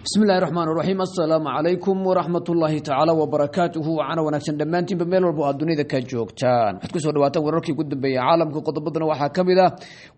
بسم الله الرحمن الرحيم السلام عليكم ورحمة الله تعالى وبركاته وعنا ونكسن دمانتين بميل والبو الدنيا ذا كجوكتان waxaad ku soo dhawaataan wararkii ugu dambeeyay caalamka qodobadana waxa kamid ah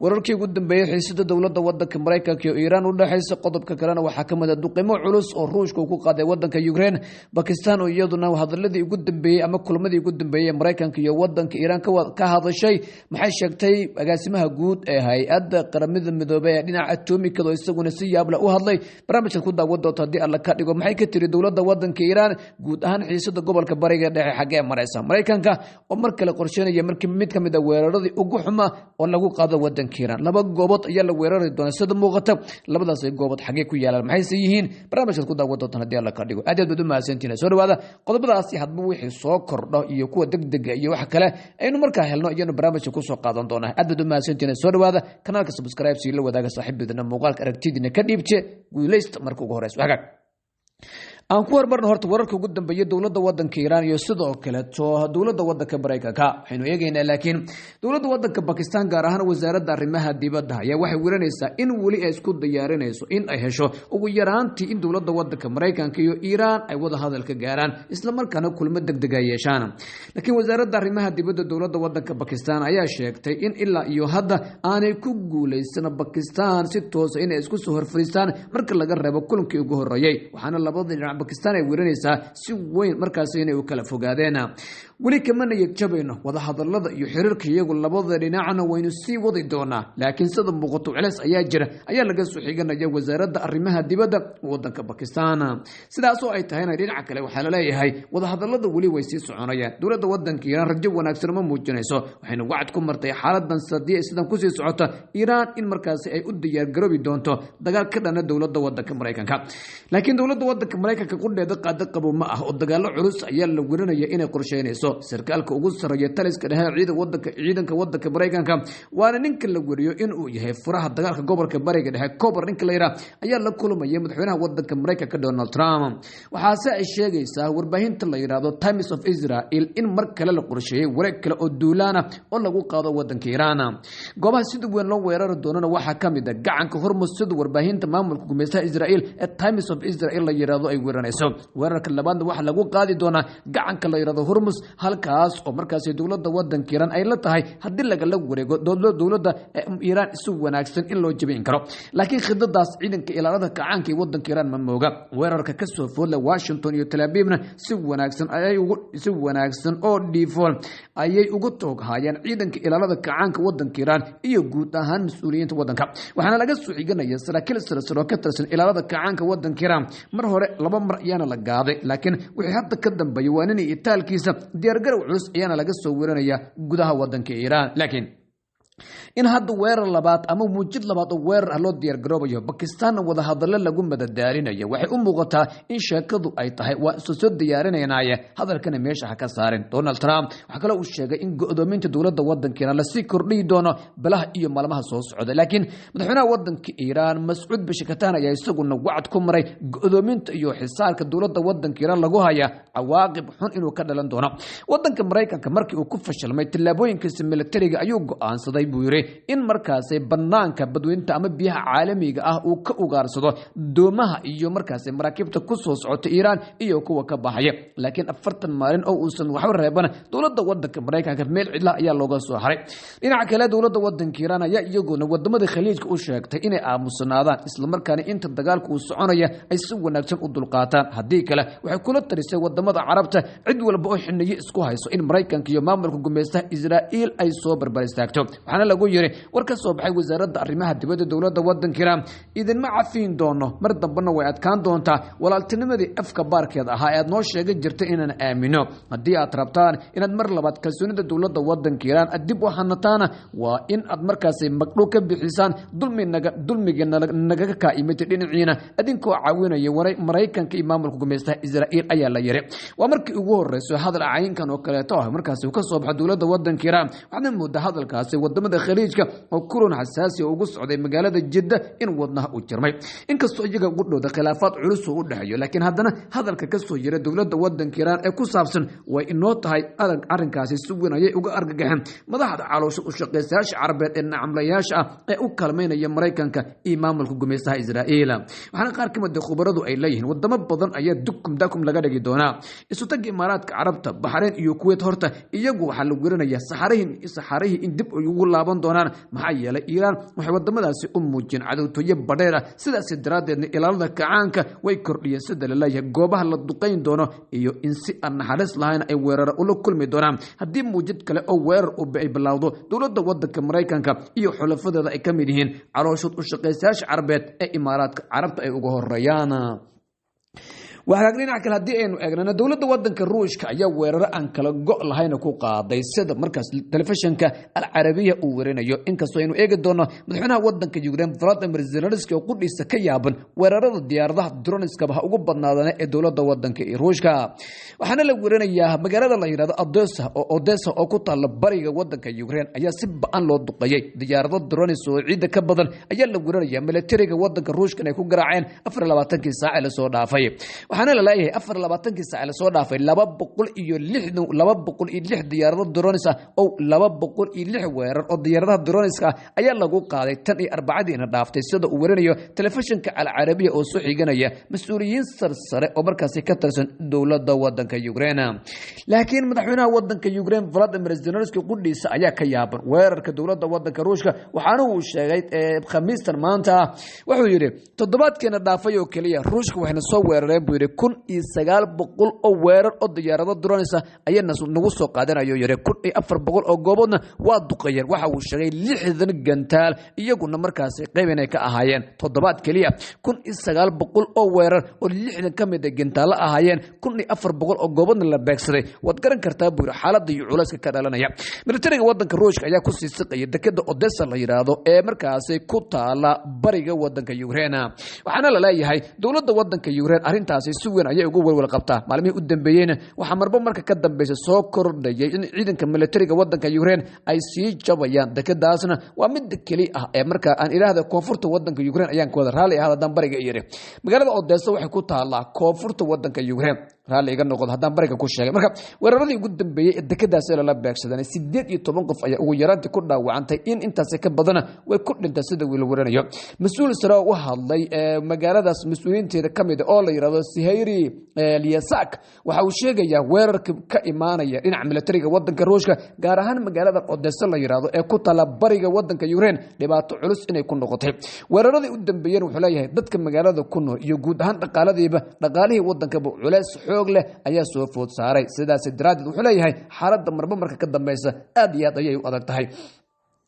wararkii ugu dambeeyay xiisada dawladda wadanka Mareykanka iyo Iran u dhaxaysa qodobka kalena waxa kamid ah duqeymo culus oo Ruushka ku qaaday wadanka Ukraine Pakistan oo iyaduna hadalladii ugu dambeeyay ama kulmadii ugu dambeeyay Mareykanka iyo wadanka Iran ka hadashay maxay sheegtay agaasimaha guud ee hay'adda qaramada midoobay ee dhinaca atomikada oo isaguna si yaab leh u hadlay barnaamijkan ku daawado hadii alla ka dhigo maxay ka tiri dawladda wadanka Iran guud ahaan xiisada gobolka bariga dhexe xagee maraysa Mareykanka oo mar kale qorsheynaya markii mid kamid ah weeraradii ugu xumaa oo lagu qaado wadanka Iran laba goobood ayaa la weerari doonaa sida muuqata labadaas goobood xagee ku yaalaan maxay yihiin barnaamijkan ku daawado hadii alla ka dhigo aad u mahadsantiin soo dhawaada qodobadaas hadba wixii soo kordho iyo kuwa degdeg iyo wax kale aynu markaa helno iyana barnaamijka ku soo qaadan doonaa aad u mahadsantiin soo dhawaada kanaalka subscribe si la wadaaga saaxiibadina muuqaalka aragtidina ka dhiibte guuleysta marka ugu horeysa aan ku hormarno horta wararka ugu dambeeyay dawladda wadanka Iran iyo sidoo kale dawladda wadanka Mareykanka waxaynu eegaynaa laakiin dawladda wadanka Pakistan gaar ahaan wasaaradda arrimaha dibadda ayaa waxay weeranaysaa in wali ay isku diyaarinayso in ay hesho ugu yaraantii in dawladda wadanka Mareykanka iyo Iran ay wada hadal ka gaaraan isla markaana kulmo degdeg ah yeeshaan laakiin wasaaradda arrimaha dibadda dawladda wadanka Pakistan ayaa sheegtay in ilaa iyo hadda aanay ku guuleysan Pakistan si toos ah in ay isku soo horfariistaan marka laga reebo kulankii ugu horeeyay waxaana labada Pakistan ay weeranaysaa si weyn markaas inay u kala fogaadeen wali kama niyad jabayno wada hadallada iyo xiriirka iyagu labada dhinacna waynu sii wadi doonaa laakiin sida muuqato culays ayaa laga soo xiganaya wasaaradda arrimaha dibadda wadanka Pakistan sidaas oo ay tahayna dhinaca kale waxa la leeyahay wada hadallada wali way sii soconayaan dawladda wadanka Iran rajo wanaagsan ma muujinayso waxayna wacd ku martay xaaladan sadii sidan ku sii socota Iran in markaas ay u diyaar garoobi doonto dagaal ka dhana dawladda wadanka Mareykanka laakiin dawladda wadanka Mareykanka qudheeda qaad qabo ma ah oo dagaalo culus ayaa la weeranaya inay qorsheynayso sarkaalka ugu sareeya taliska dhexe ciidanka wadanka Mareykanka waana ninka la wariyo in uu yahay furaha dagaalka gobolka bariga dhexe Kobar ninka la yiraahdo ayaa la kulmay madaxweynaha wadanka Mareykanka Donald Trump waxaase ay sheegaysaa warbaahinta la yiraahdo Times of Israel in mar kale la qorsheeyay wareeg kale oo duulaana oo lagu qaado wadanka Iran goobaha sida weyn loo weerari doonana waxa kamid ah gacanka Hormuz sida warbaahinta maamulka gumeystaha Israel ee Times of Israel la yiraahdo ay weeranayso weerarka labaad waxa lagu qaadi doonaa gacanka la yiraahdo Hormuz halkaas oo markaas dawladda wadanka Iran ay la tahay hadii laga la wareego dawladda Iran si wanaagsan in loo jabin karo laakiin khidadaas ciidanka ilaalada kacaanka ee wadanka Iran ma mooga weerarka ka soo foodla Washington iyo Tel Avivna si wanaagsan oo default ayay ugu toogahayaan ciidanka ilaalada kacaanka wadanka Iran iyo guud ahaan mas'uuliyiinta wadanka waxaana laga soo xiganaya saraakiil sare ka tirsan ilaalada kacaanka wadanka Iran mar hore laba mar ayaana la gaaday laakiin wixii hadda ka dambeeyay waa in itaalkiisa diyaar garow culus ayaana laga soo weeranaya gudaha wadanka Iran laakiin in hadda weerar labaad ama muujid labaad oo weerar loo diyaar garoobayo Pakistan wada hadallo lagu madadaalinayo waxay u muuqataa in sheekadu ay tahay waa soo diyaarinaynaaya hadalkana meesha ka saarin Donald Trump waxa kale uu sheegay in go'doominta dawladda wadanka la sii kordhi doono balaha iyo maalmaha soo socda laakiin madaxweynaha wadanka Iran Mas'uud Pezeshkian ayaa isaguna wacd ku maray go'doominta iyo xisaarka dawladda wadanka Iran lagu haya cawaaqib xun inuu ka dhalan doono wadanka Mareykanka markii uu ku fashilmay tillaabooyinkiisa militariga ayuu go'aansaday buu yiri in markaas banaanka badweynta ama biyaha caalamiga ah uu ka ugaarsado doomaha iyo markaas maraakiibta ku soo socota Iran iyo kuwa ka baxaya laakiin 40 maalin oo uusan wax reeban dawladda wadanka Mareykanka meel cidla ayaa looga soo haray dhinaca kale dawladda wadanka Iran ayaa iyaguna wadamada khaliijka u sheegtay inay aamusnaadaan isla markaana inta dagaalku uu soconaya ay si wanaagsan u dulqaataan hadii kale waxay kula tarisay wadamada carabta cid walba oo xiniye isku hayso in Mareykanka iyo maamulka gumeystaha Israel ay soo barbar istaagto waxaana lagu yiri war ka soo baxay wasaaradda arrimaha dibadda dawladda wadanka Iran idin ma cafiin doono mar dambana way adkaan doontaa walaaltinimadii afka baarkeed ahaa ee aad noo sheegay jirtay inaan aamino hadii aad rabtaan inaad mar labaad kalsoonida dawladda wadanka Iran dib u hanataana waa in aad markaas magdhow ka bixisaan dulmiga naga ka imid dhinaciina adinkoo caawinaya Mareykanka iyo maamulka gumeystaha Israel ayaa la yiri waa markii ugu horeysay hadal caynkan oo kale markaas uu ka soo baxay dawladda wadanka Iran waxna muddo hadalkaasi wadamo wadamada khaliijka oo kulan xasaasi oo ugu socday magaalada Jidda in wadnaha u jirmay inkastoo iyaga ugu dhowda khilaafaad culus oo u dhaxeeyo laakiin haddana hadalka ka soo yira dowladda wadanka Iran ee ku saabsan way inoo tahay arrinkaasi si weyn ayay uga argagaxeen madaxda caloosha u shaqeystayaasha Carabeed ee nacamlayaasha ah ee u kalmeynaya Mareykanka iyo maamulka gumeystaha Israa'iil waxaana qaar ka mid ah khubaradu ay leeyihiin wadamo badan ayaa dakum laga dhigi doonaa isu tag Imaaraadka Carabta Bahrain iyo Kuwait horta iyagu waxa la weeranayaa saxarahi in dib ay ugu laaban doonaan maxaa yeelay Iran waxay wadamadaasi u muujin cadowtooyo badheer sidaas daraadeedna ilaalada kacaanka way kordhiyeen sida la leeyahay goobaha la duqeyn doono iyo in si aan naxariis lahayn ay weerar ula kulmi doonaan haddii muujid kale oo weerar ay bilowdo dowladda wadanka Mareykanka iyo xulafadeeda ay ka mid yihiin calooshad u shaqeystayaasha Carabeed ee Imaaraadka Carabta ay uga horeeyaan waxaa dhinaca kale hadii aynu eegnana dowladda wadanka Ruushka ayaa weerar aan kala go' lahayn ku qaaday sida markaas telefishinka Al Arabiya uu warinayo inkastoo aynu eegi doono madaxweynaha wadanka Ukraine Volodymyr Zelensky oo qudhiisa ka yaaban weerarada diyaaradaha droniska ugu badnaadana ee dowladda wadanka Ruushka waxaana la warinayaa magaalada la yiraahdo Odessa oo ku taal bariga wadanka Ukraine ayaa si ba'an loo duqeeyay diyaarado dronis oo ciida ka badan ayaa la warinayaa militariga wadanka Ruushka ay ku garaaceen 24 saac la soo dhaafay waxaana la leeyahay 24 saac la soo dhaafay 206 diyaarado dronis ah oo 206 weerar oo diyaaradaha droniska ayaa lagu qaaday tan iyo arbacadiina dhaaftay sida uu warinayo telefishinka Al Arabiya oo soo xiganaya mas'uuliyiin sarsare oo markaas ka tirsan dowladda wadanka Ukraine laakiin madaxweynaha wadanka Ukraine Volodymyr Zelensky qudhiisa ayaa ka yaaban weerarka dowladda wadanka Ruushka waxaana uu sheegay Khamiistan maanta wuxuu yiri toddobaadkeena dhaafay oo kaliya Ruushka waxayna soo weerareen buu yiri 1900 oo weerar oo diyaarado drones ayaa nagu soo qaadanayo yiri 1400 oo gooboodna waa duqeeyeen waxa uu sheegay 60 gantaal iyaguna markaas qaybeen ay ka ahaayeen toddobaad kaliya 1900 oo weerar oo 60 kamid ah gantaal ahaayeen 1400 oo gooboodna la beegsaday wad garan kartaa buu xaaladda iyo culayska ka dhalanaya militariga wadanka Ruushka ayaa ku sii siqay dekada Odessa la yiraahdo ee markaas ku taala bariga wadanka Ukraine waxaana la leeyahay dowladda wadanka Ukraine arintaasi si weyn ayay ugu walwal qabtaa maalmihii u dambeeyayna waxa marka ka dambeysay soo kordhayay in ciidanka militariga wadanka Ukraine ay sii jabayaan dekadaasna waa mid kali ah ee marka aan ilaahda koonfurta wadanka Ukraine ayaan ku wada raali ahaadaan bariga iyare magaalada Odessa waxay ku taalaa koonfurta wadanka Ukraine raali iga noqdo hadaan bariga ku sheegay marka weeraradii ugu dambeeyay dekadaas la beegsaday 18 qof ayaa ugu yaraantii ku dhaawacantay in intaas ka badana way ku dhintay sida wiil waranayo mas'uul sare oo hadlay magaaladaas mas'uuliyiinteeda kamid oo la yiraahdo Sihayri Liyasak waxa uu sheegayaa weerarka ka imaanaya dhinaca militariga wadanka Ruushka gaar ahaan magaalada Odessa la yiraahdo ee ku taala bariga wadanka Ukraine dhibaato culus inay ku noqotay weeraradii u dambeeyay wuxuu leeyahay dadka magaalada ku nool iyo guud ahaan dhaqaalihii wadanka culays xoog leh ayaa soo food saaray sidaas daraadeed wuxuu leeyahay xaaladda marka ka dambaysa aad iyo aad ayay u adag tahay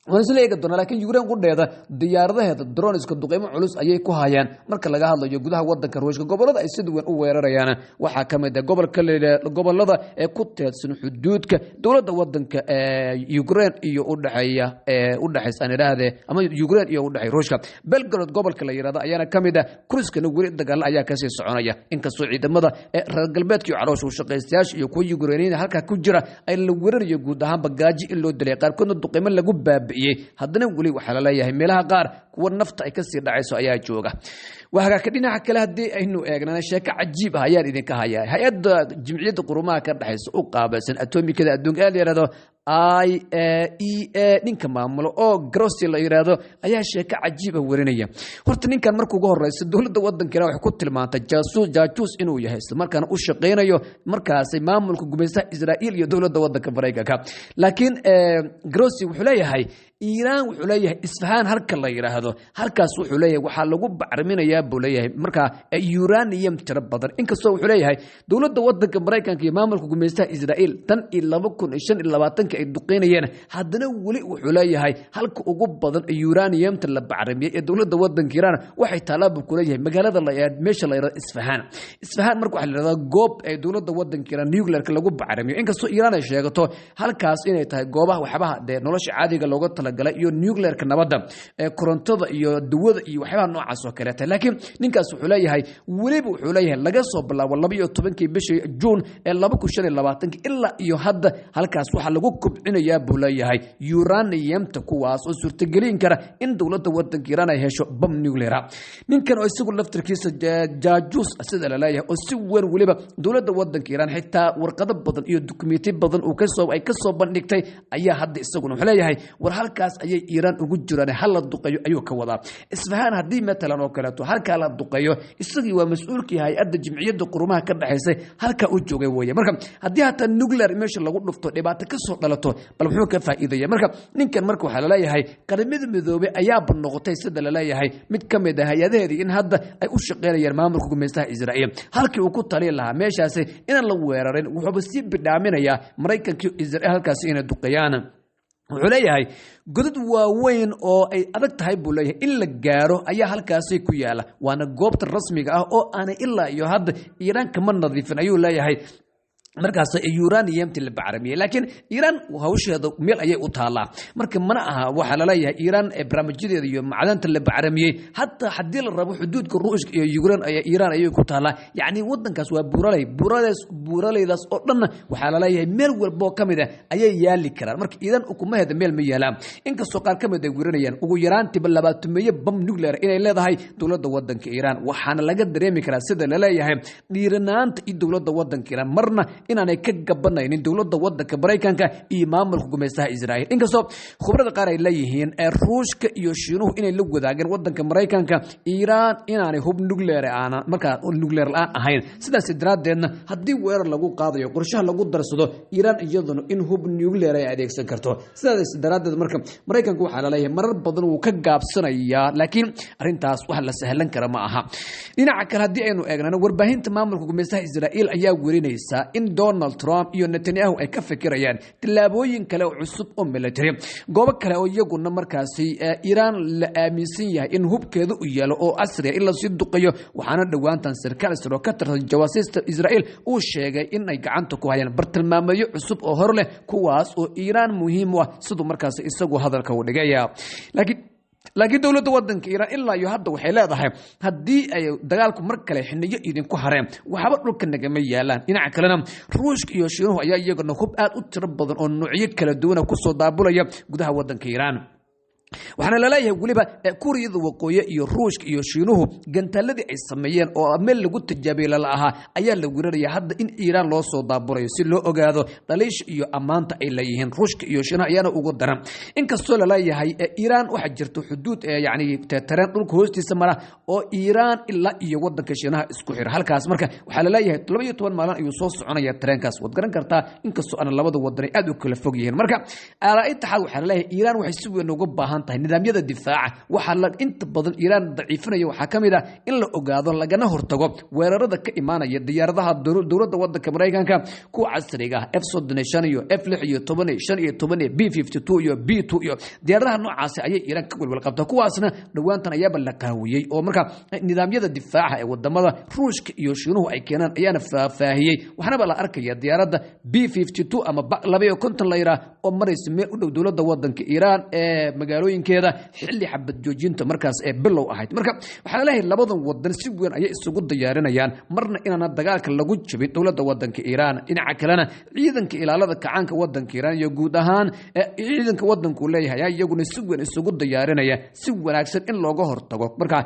ونسلي إيجاد دونا لكن يقولون قلنا هذا ديار هذا الدرونس كدقيمة علوس أيه كهايان مركل لجاه الله يجودها وضع كروش قبل هذا يسد وين أوه ريانا وحكم ده قبل هذا كت سن حدود كدولة وضع ك يوكرين يقول حيا يقول حس أنا هذا أما يوكرين يقول حي روش بلغراد قبل كلا يرادا أيانا كم ده كروس كنقول ده قال أيا كسي الصعونية إنك الصعيد ماذا قلبت يعروش وشقيستاش يكون يوكرينيين هلك كجرا أي اللي يجودها بجاجي اللي دليل كنا الدقيمة اللي جب haddana wali waxa la leeyahay meelaha qaar kuwa nafta ay ka sii dhacayso ayaa jooga waxa ka dhinaca kale hadii aynu eegnana sheeko cajiib ah ayaa idinka hayaa hay'adda jimciyadda qurumaha ka dhaxaysa u qaabaysan atomikada adduunka ee yiraahdo IAEA ninka maamulo oo Grossi la yiraahdo ayaa sheeko cajiib ah warinaya horta ninkan markuu ugu horeysa dawladda wadankeena wax ku tilmaantay jaasuus inuu yahay isla markaana u shaqeynayo markaas maamulka gumeystaha Israa'iil iyo dawladda wadanka Mareykanka laakiin Grossi wuxuu leeyahay Iran wuxuu leeyahay Isfahan halka la yiraahdo halkaas wuxuu leeyahay waxa lagu bacriminayaa buu leeyahay marka uranium tira badan inkastoo wuxuu leeyahay dawladda wadanka Mareykanka iyo maamulka gumeystaha Israa'iil tan 2025 ay duqeynayeen haddana wali wuxuu leeyahay halka ugu badan uranium la bacrimiyay ee dawladda wadanka Iran waxay talaab ku leeyahay magaalada la yiraahdo meesha la yiraahdo Isfahan marka waxa la yiraahdo goob ay dawladda wadanka Iran nuclear lagu bacrimiyo inkastoo Iran ay sheegato halkaas inay tahay goobaha waxbaha nolosha caadiga looga galay iyo nuclear-ka nabadda ee korontada iyo dawada iyo waxyaabo noocaas oo kale ah laakiin ninkaas wuxuu leeyahay waliba wuxuu leeyahay laga soo bilaabo 12 bishii June ee 2025 ilaa iyo hadda halkaas waxa lagu kubcinayaa buu leeyahay uraniumta kuwaas oo suurtagelin kara in dowladda wadanka Iran ay hesho bam nuclear ninkan oo isagu laftirkiisa jaajuus sida la leeyahay oo si weyn waliba dowladda wadanka Iran xitaa warqado badan iyo dukumeenti badan oo ay ka soo bandhigtay ayaa hadda isaguna wuxuu leeyahay war halkaas ayay Iran ugu jiraan hal la duqeeyo ayuu ka wadaa Isfahan hadii matalan oo kale halka la duqeeyo isagii waa mas'uulkii hay'adda jimciyadda qurumaha ka dhaxaysay halka uu joogay weeye marka hadii hata nuclear meesha lagu dhufto dhibaato ka soo dhalato bal wuxuu ka faa'iideeyay marka ninkan marka waxa la leeyahay qaramada midoobay ayaa noqotay sida la leeyahay mid kamid ah hay'adaheedii in hadda ay u shaqeynayaan maamulka gumeystaha Israa'iil halkii uu ku talin lahaa meeshaas in la weerarin wuxuu si bidhaaminaya Mareykanka Israa'iil halkaas inay duqeeyaan wuxuu leeyahay godad waaweyn oo ay adag tahay buu leeyahay in la gaaro ayaa halkaas ku yaala waana goobta rasmiga ah oo aan ilaa iyo hadda Iran kama nadiifin ayuu leeyahay markaas uraniumti la bacramiyay laakiin Iran hawsheeda meel ayay u taalaa marka mana aha waxa la leeyahay Iran ee barnaamijyadeeda iyo macdanta la bacramiyay hatta hadii la rabo xuduudka Ruushka iyo Iran ayay ku taalaa yaani wadankaas waa buuraleydaas oo dhan waxa la leeyahay meel walba kamid ah ayay yaali karaan marka Iran ukumaheeda meel ma yaalaan inkastoo qaar kamid ay guuranayaan ugu yaraantii 20 bam nuclear inay leedahay dowladda wadanka Iran waxaana laga dareemi karaa sida la leeyahay dhiiranaanta dowladda wadanka Iran marna inaanay ka gabanaynin dowladda wadanka Mareykanka iyo maamulka gumeystaha Israa'iil inkastoo khibrada qaar ay leeyihiin ee Ruushka iyo Shiinuhu inay la wadaagaan wadanka Mareykanka Iran inaanay hub nuclear marka nuclear aan ahayn sidaas daraadeedna hadii weerar lagu qaadayo qorshaha lagu darsado Iran iyaduna in hub nuclear ay adeegsan karto sidaas daraadeed marka Mareykanka waxa la leeyahay marar badan uu ka gaabsanaya laakiin arintaas wax la sahlan kara ma aha dhinaca kale hadii aynu eegnano warbaahinta maamulka gumeystaha Israa'iil ayaa weerinaysa in Donald Trump iyo Netanyahu ay ka fikirayaan tilaabooyin kale oo cusub oo military goobo kale oo iyaguna markaasi Iran la aaminsan yahay in hubkeedu u yeelo oo asriya ila si duqeeyo waxaana dhawaantan sarkaal saro ka tirsan jawaasiista Israa'iil uu sheegay in ay gacanta ku hayaan bartilmaameedyo cusub oo hor leh kuwaas oo Iran muhiim u ah sidoo markaasi isagu hadalka u dhigaya laakiin dowladda wadanka Iran ilaa iyo hadda waxay leedahay hadii ay dagaalku mar kale xiniyo idinku hareen waxba dhulka nagama yaalaan dhinaca kalena Ruushka iyo Shiinuhu ayaa iyaguna hub aad u tiro badan oo noocyo kala duwan ku soo daabulaya gudaha wadanka Iran waxaana la leeyahay waliba Kuuriyada Waqooyi iyo Ruushka iyo Shiinuhu gantaaladii ay sameeyeen oo meel lagu tijaabiyay la aha ayaa la weeraraya hadda in Iran loo soo daaburayo si loo ogaado daliish iyo amaanta ay leeyihiin Ruushka iyo Shiinaha ayaana ugu daran inkastoo la leeyahay Iran waxa jirto xuduud yaani tareen dhulka hoostiisa mara oo Iran ilaa iyo wadanka Shiinaha isku xir halkaas marka waxa la leeyahay 12 maalin ayuu soo soconaya tareenkaas wad garan kartaa inkastoo aan labada wadan aad u kala fog yihiin marka Itixaad waxa la leeyahay Iran waxay si weyn uga baahan tahay nidaamyada difaaca waxa la inta badan Iran daciifinaya waxa kamid ah in la ogaado lagana hortago weerarada ka imaanaya diyaaradaha dowladda wadanka Mareykanka ku casriga ah F-35 iyo F-6 iyo 15 iyo 15 B-52 iyo B-2 iyo diyaaradaha noocaas ayay Iran ka walwal qabtaa kuwaasna dhawaantan ayaaba la qaawiyay oo marka nidaamyada difaaca ee wadamada Ruushka iyo Shiinuhu ay keenaan ayaana faahfaahiyay waxna la arkaya diyaaradda B-52 ama 250 layra oo maraysa meel u dhow dowladda wadanka Iran ee magaalooyinkeeda xilli xabad joojinta markaas ee bilow ahayd marka waxa la leeyahay labadan wadan si weyn ay isugu diyaarinayaan marna inaana dagaalka lagu jabin dowladda wadanka Iran dhinaca kalena ciidanka ilaalada kacaanka wadanka Iran iyo guud ahaan ciidanka wadanku leeyahay iyaguna si weyn isugu diyaarinaya si wanaagsan in looga hortago marka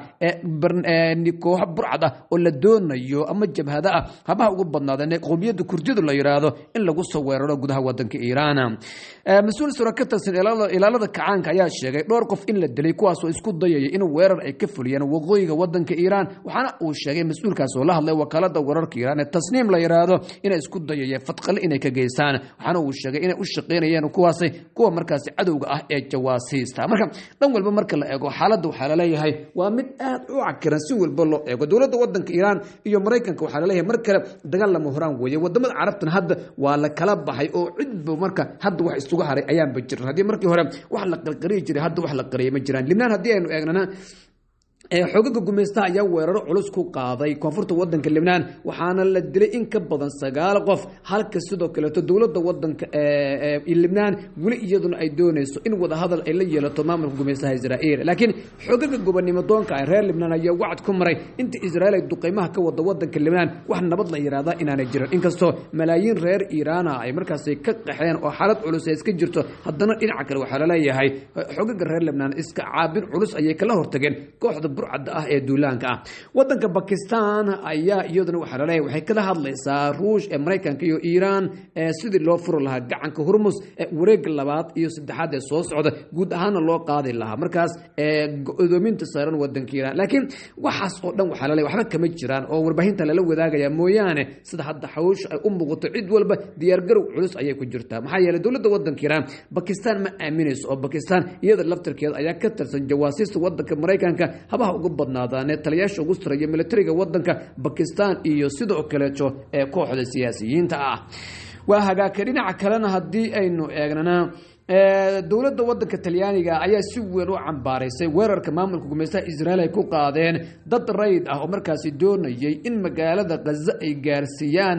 koox burcad ah oo la doonayo ama jabhada ah habaha ugu badnaadeen qowmiyadda Kurdida la yiraahdo in lagu soo weeraro gudaha wadanka Iran mas'uul soo ka tirsan ilaalada kacaanka ayaa sheegay dhowr qof in la dilay kuwaas oo isku dayay in weerar ay ka fuliyaan waqooyiga wadanka Iran waxaana uu sheegay mas'uulkaas oo la hadlay wakaalada wararka Iran ee Tasniim la yiraahdo in isku dayay fadqal inay ka geystaan waxaana uu sheegay in ay u shaqeynayaan kuwa markaas cadowga ah ee jawaasiista marka dhan walba marka la eego xaaladda waxa la leeyahay waa mid aad u cakiran si walba loo eego dowladda wadanka Iran iyo Mareykanka waxa la leeyahay mar kale dagaal lama horaan weeye wadamada Carabtan hadda waa la kala baxay oo cidba marka hadda wax isugu haray ayaan bajirin hadii markii hore wax la qalqaliyay jiray hadda wax la qariyay ma jiraan Lebanon hadii aynu eegnana xogaga gumeystaha ayaa weeraro culus ku qaaday koonfurta wadanka Lebanon waxaana la dilay in ka badan 9 qof halka sidoo kale dowladda wadanka Lebanon wali iyaduna ay doonayso in wada hadal ay la yeelato maamulka gumeystaha Israa'iil laakiin xogaga gobonimo doonka ay reer Lebanon ayaa wacd ku maray inta Israa'iil ay duqeymaha ka wada wadanka Lebanon wax nabad la yiraahdo inaanay jirin inkastoo malaayiin reer Iiraan ay markaas ka qaxeen oo xaalad culus ay iska jirto haddana dhinaca kale waxa la leeyahay xogaga reer Lebanon iska caabin culus ayay kala hortageen kooxda burcadda ah ee duulaanka ah wadanka Pakistan ayaa iyaduna waxa la leeyahay waxay kala hadlaysaa Ruush ee Mareykanka iyo Iiraan sidii loo furo lahaa gacanka Hormuz wareeg labaad iyo saddexaad ee soo socda guud ahaan loo qaadi lahaa markaas godoominta saaran wadanka Iiraan laakiin waxaas oo dhan waxa la leeyahay waxba kama jiraan oo warbaahinta la wadaagaya mooyaane sida hadda xawsh ay u muuqato cid walba diyaar garow culus ayay ku jirtaa maxaa yeelay dawladda wadanka Iiraan Pakistan ma aaminayso oo Pakistan iyada laftirkeeda ayaa ka tirsan jawaasiista wadanka Mareykanka habaha ugu badnaadaan taliyaasha ugu sarreeya militariga wadanka Pakistan iyo sidoo kale kooxda siyaasiyiinta ah waa hagaagka dhinaca kalena haddii aynu eegnana dawladda wadanka Talyaaniga ayaa si weyn u cambaaraysay weerarka maamulka gumeystaha Israa'iil ay ku qaadeen dad rayd ah oo markaas doonayay in magaalada Gaza ay gaarsiiyaan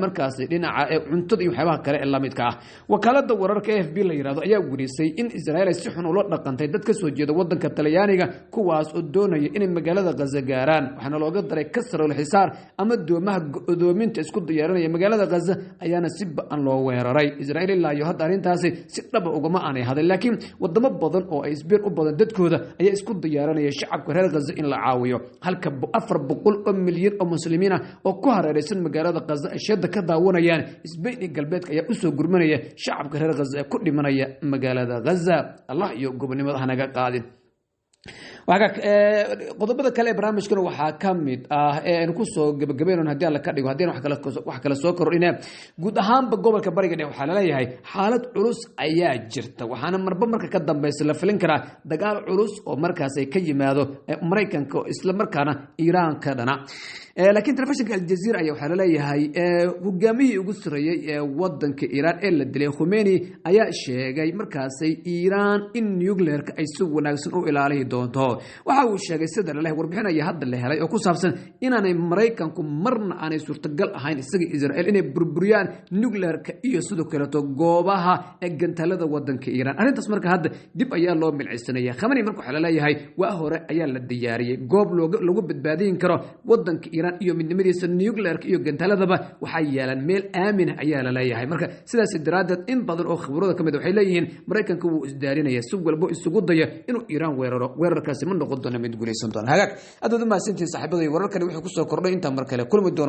markaas dhinaca cuntada iyo waxyaabaha kale ee la midka ah wakaalada wararka AFP la yiraahdo ayaa guurisay in Israa'iil ay si xun ula dhaqantay dad ka soo jeeda wadanka Talyaaniga kuwaas oo doonaya in magaalada Gaza gaaraan waxaana looga daray kasrul xisaar ama doomaha godoominta isku diyaarinaya magaalada Gaza ayaana si ba'an loo weeraray Israa'iil ilaa iyo hadda arintaasi si dhab ah ugama aanay hadal laakiin wadamo badan oo ay isbiir u badan dadkooda ayaa isku diyaarinaya shacabka reer Gaza in la caawiyo halka 400 milyan oo muslimiin ah oo ku hareeraysan magaalada Gaza ay shada ka daawanayaan isbeedii galbeedka ayaa u soo gurmanaya shacabka reer Gaza ee ku dhimanaya magaalada Gaza Allah iyo gobonimada hanaga qaadin qodobada kale ee barnaamijkan waxaa ka mid ah aynu ku soo gabagabeynayno haddii alla ka dhigo haddii wax kale soo kordhina guud ahaanba gobolka bariga dhexe waxaa la leeyahay xaalad culus ayaa jirta waxaana marba marka ka dambaysa la filin karaa dagaal culus oo markaas ay ka yimaado Mareykanka oo isla markaana Iiraan ka dhana laakiin telefishinka Al Jazeera ayaa waxaa la leeyahay hogaamiyihii ugu sareeyay ee wadanka Iiraan ee la dilay Khomeini ayaa sheegay markaas Iiraan in nuclear-ka ay si wanaagsan u ilaaliyo doonto waxa uu sheegay sida la warbixinaya hadda la helay oo ku saabsan inaanay Mareykanku marna aanay suurtagal ahayn isaga Israa'iil inay burburiyaan nuclear-ka iyo sidoo kale goobaha gantalada wadanka Iiraan arintaas marka hadda dib ayaa loo milcisanaya Khomeini marka waxa la leeyahay waa hore ayaa la diyaariyay goob lagu badbaadin karo wadanka Iiraan iyo midnimadiisa nuclear-ka iyo gantaladaba waxa yeelan meel aamin ah ayaa la leeyahay marka sidaas daraadad in badan oo khibrada kamid waxay leeyihiin Mareykanku wuu isdaarinaya si walba isugu dayo inuu Iiraan weerarkaasi ma noqon doono mid guuleysan doona hagaag aad u mahadsantiin saaxiibada wararkani wuxuu ku soo kordhay inta mar kale kulmi doona